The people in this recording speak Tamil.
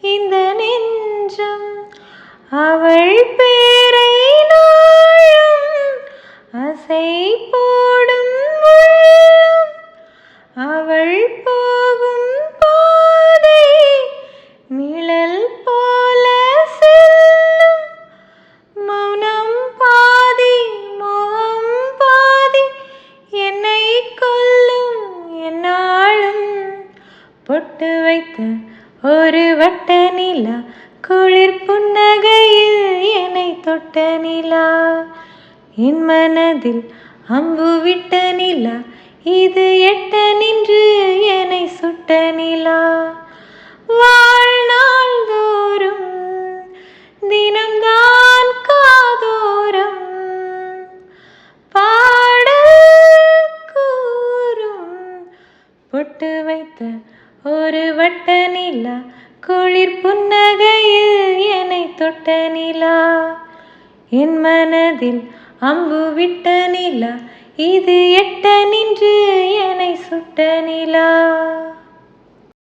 இந்த நெஞ்சம் அவள் பேரை நாளும் அசை போடும் உள்ளம். அவள் போகும் பாதை நிழல் போல செல்லும். மௌனம் பாதி மோகம் பாதி என்னை கொல்லும் என்னாலும். பொட்டு வைத்த ஒரு வட்ட நிலா குளிர் புன்னகையில் என்னை தொட்ட நிலா. என் மனதில் அம்பு விட்ட நிலா இது எட்ட நின்று என்னை சுட்ட நிலா. வாழ்நாள் தோறும் தினம்தான் காதோறும் பாடல் கூறும். பொட்டு வைத்த ஒரு வட்ட நிலா குளிர் புன்னகையில் என்னை தொட்ட நிலா. என் மனதில் அம்பு விட்ட நிலா இது எட்ட நின்று என்னை சுட்ட நிலா.